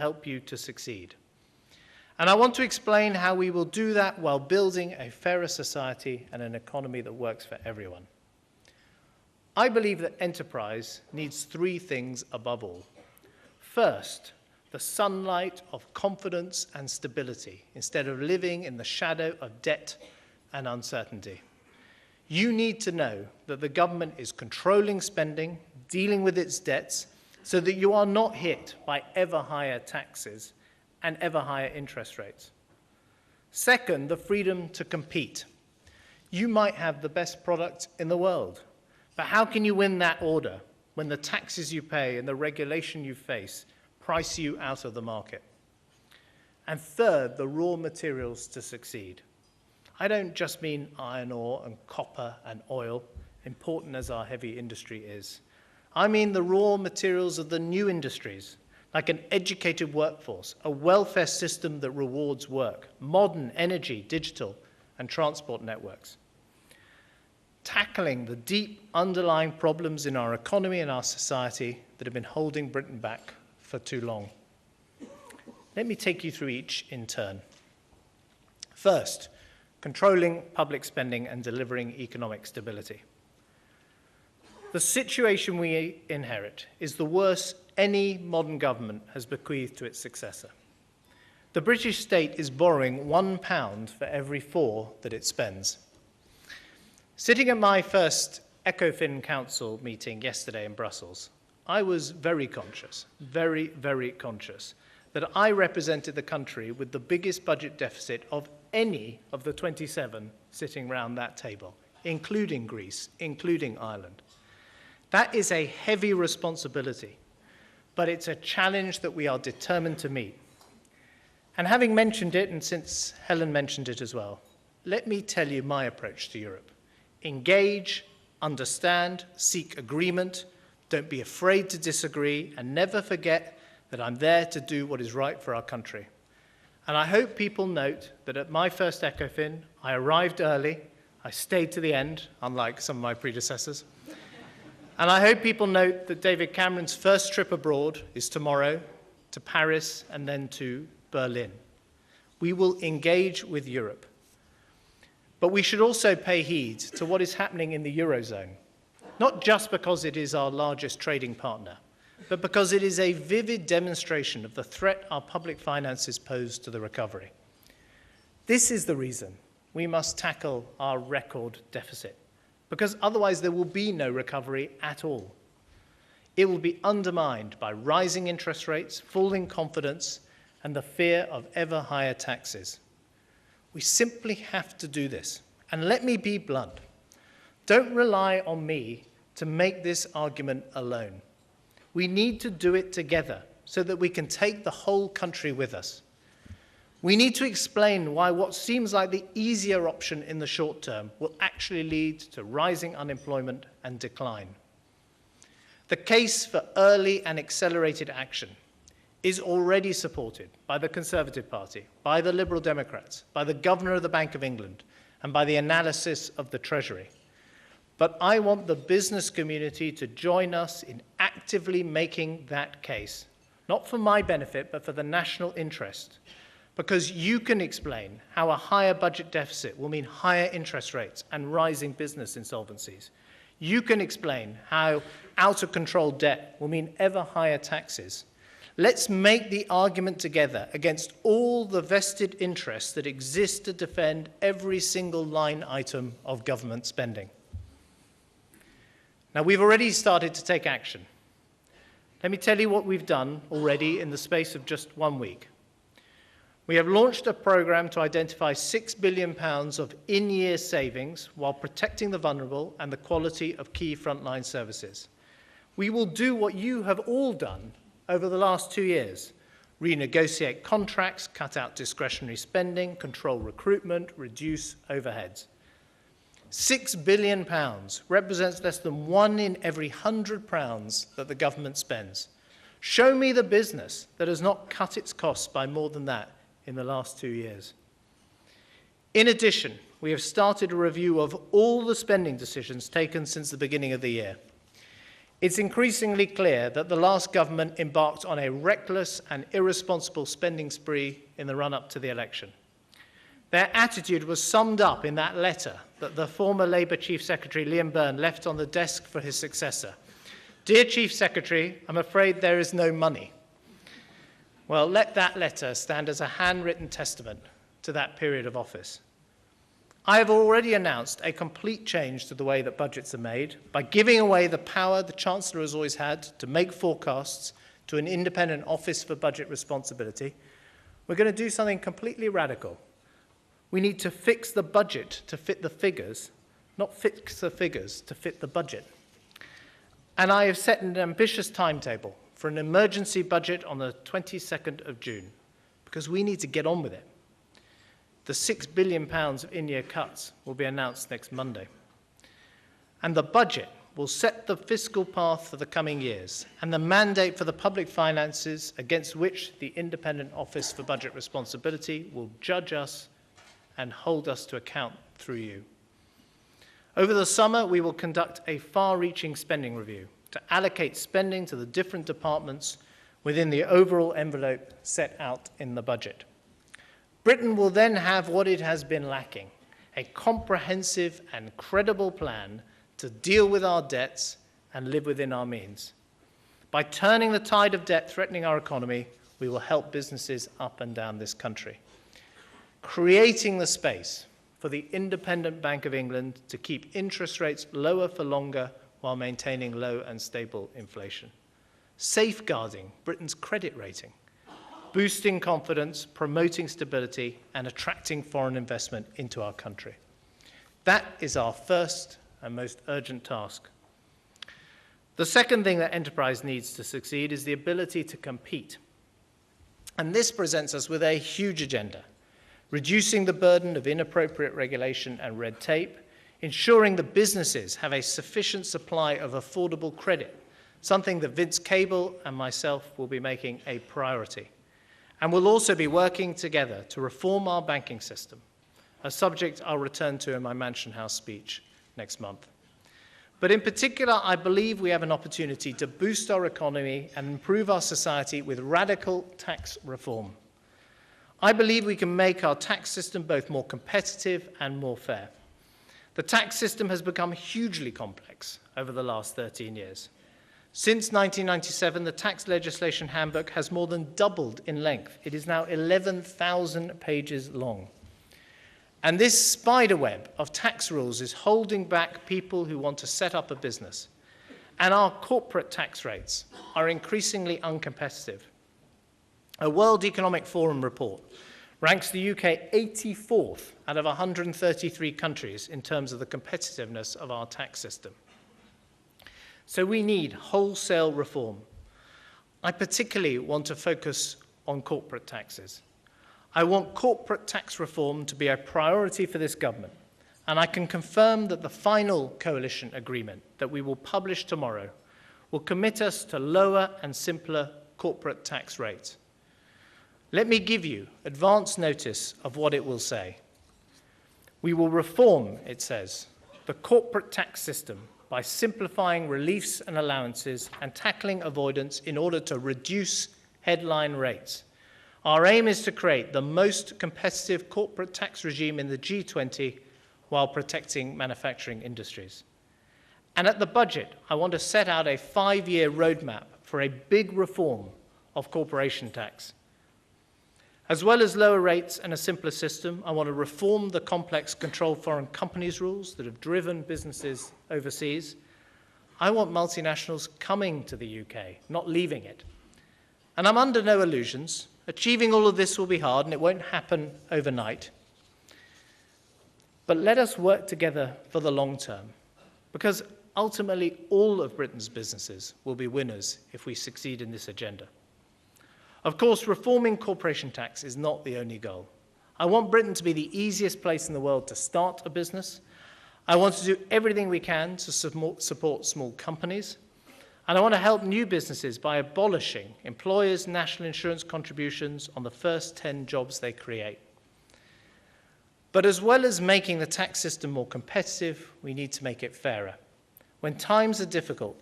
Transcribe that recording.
help you to succeed. And I want to explain how we will do that while building a fairer society and an economy that works for everyone. I believe that enterprise needs three things above all. First, the sunlight of confidence and stability, instead of living in the shadow of debt and uncertainty. You need to know that the government is controlling spending, dealing with its debts, so that you are not hit by ever higher taxes and ever higher interest rates. Second, the freedom to compete. You might have the best product in the world, but how can you win that order when the taxes you pay and the regulation you face price you out of the market? And third, the raw materials to succeed. I don't just mean iron ore and copper and oil, important as our heavy industry is. I mean the raw materials of the new industries, like an educated workforce, a welfare system that rewards work, modern energy, digital, and transport networks. Tackling the deep underlying problems in our economy and our society that have been holding Britain back for too long. Let me take you through each in turn. First, controlling public spending and delivering economic stability. The situation we inherit is the worst any modern government has bequeathed to its successor. The British state is borrowing £1 for every 4 that it spends. Sitting at my first ECOFIN Council meeting yesterday in Brussels, I was very conscious, very, very conscious, that I represented the country with the biggest budget deficit of any of the 27 sitting round that table, including Greece, including Ireland. That is a heavy responsibility, but it's a challenge that we are determined to meet. And having mentioned it, and since Helen mentioned it as well, let me tell you my approach to Europe. Engage, understand, seek agreement, don't be afraid to disagree, and never forget that I'm there to do what is right for our country. And I hope people note that at my first ECOFIN, I arrived early, I stayed to the end, unlike some of my predecessors. And I hope people note that David Cameron's first trip abroad is tomorrow, to Paris and then to Berlin. We will engage with Europe. But we should also pay heed to what is happening in the Eurozone, not just because it is our largest trading partner, but because it is a vivid demonstration of the threat our public finances pose to the recovery. This is the reason we must tackle our record deficit, because otherwise there will be no recovery at all. It will be undermined by rising interest rates, falling confidence, and the fear of ever higher taxes. We simply have to do this. And let me be blunt. Don't rely on me to make this argument alone. We need to do it together so that we can take the whole country with us. We need to explain why what seems like the easier option in the short term will actually lead to rising unemployment and decline. The case for early and accelerated action is already supported by the Conservative Party, by the Liberal Democrats, by the Governor of the Bank of England, and by the analysis of the Treasury. But I want the business community to join us in actively making that case, not for my benefit, but for the national interest, because you can explain how a higher budget deficit will mean higher interest rates and rising business insolvencies. You can explain how out-of-control debt will mean ever higher taxes. Let's make the argument together against all the vested interests that exist to defend every single line item of government spending. Now, we've already started to take action. Let me tell you what we've done already in the space of just 1 week. We have launched a programme to identify £6 billion of in-year savings while protecting the vulnerable and the quality of key frontline services. We will do what you have all done over the last 2 years: renegotiate contracts, cut out discretionary spending, control recruitment, reduce overheads. £6 billion represents less than 1 in every £100 that the government spends. Show me the business that has not cut its costs by more than that in the last 2 years. In addition, we have started a review of all the spending decisions taken since the beginning of the year. It's increasingly clear that the last government embarked on a reckless and irresponsible spending spree in the run-up to the election. Their attitude was summed up in that letter that the former Labour Chief Secretary, Liam Byrne, left on the desk for his successor. Dear Chief Secretary, I'm afraid there is no money. Well, let that letter stand as a handwritten testament to that period of office. I have already announced a complete change to the way that budgets are made by giving away the power the Chancellor has always had to make forecasts to an independent Office for Budget Responsibility. We're going to do something completely radical. We need to fix the budget to fit the figures, not fix the figures to fit the budget. And I have set an ambitious timetable for an emergency budget on the 22nd of June, because we need to get on with it. The £6 billion of in-year cuts will be announced next Monday. And the budget will set the fiscal path for the coming years and the mandate for the public finances against which the Independent Office for Budget Responsibility will judge us and hold us to account through you. Over the summer, we will conduct a far-reaching spending review to allocate spending to the different departments within the overall envelope set out in the budget. Britain will then have what it has been lacking, a comprehensive and credible plan to deal with our debts and live within our means. By turning the tide of debt threatening our economy, we will help businesses up and down this country, creating the space for the Independent Bank of England to keep interest rates lower for longer while maintaining low and stable inflation, safeguarding Britain's credit rating, boosting confidence, promoting stability, and attracting foreign investment into our country. That is our first and most urgent task. The second thing that enterprise needs to succeed is the ability to compete. And this presents us with a huge agenda: reducing the burden of inappropriate regulation and red tape, ensuring that businesses have a sufficient supply of affordable credit, something that Vince Cable and myself will be making a priority. And we'll also be working together to reform our banking system, a subject I'll return to in my Mansion House speech next month. But in particular, I believe we have an opportunity to boost our economy and improve our society with radical tax reform. I believe we can make our tax system both more competitive and more fair. The tax system has become hugely complex over the last 13 years. Since 1997, the tax legislation handbook has more than doubled in length. It is now 11,000 pages long. And this spider web of tax rules is holding back people who want to set up a business. And our corporate tax rates are increasingly uncompetitive. A World Economic Forum report ranks the UK 84th out of 133 countries in terms of the competitiveness of our tax system. So we need wholesale reform. I particularly want to focus on corporate taxes. I want corporate tax reform to be a priority for this government, and I can confirm that the final coalition agreement that we will publish tomorrow will commit us to lower and simpler corporate tax rates. Let me give you advance notice of what it will say. We will reform, it says, the corporate tax system by simplifying reliefs and allowances and tackling avoidance in order to reduce headline rates. Our aim is to create the most competitive corporate tax regime in the G20 while protecting manufacturing industries. And at the budget, I want to set out a 5-year roadmap for a big reform of corporation tax. As well as lower rates and a simpler system, I want to reform the complex controlled foreign companies rules that have driven businesses overseas. I want multinationals coming to the UK, not leaving it. And I'm under no illusions. Achieving all of this will be hard, and it won't happen overnight. But let us work together for the long term, because ultimately all of Britain's businesses will be winners if we succeed in this agenda. Of course, reforming corporation tax is not the only goal. I want Britain to be the easiest place in the world to start a business. I want to do everything we can to support small companies. And I want to help new businesses by abolishing employers' national insurance contributions on the first 10 jobs they create. But as well as making the tax system more competitive, we need to make it fairer. When times are difficult,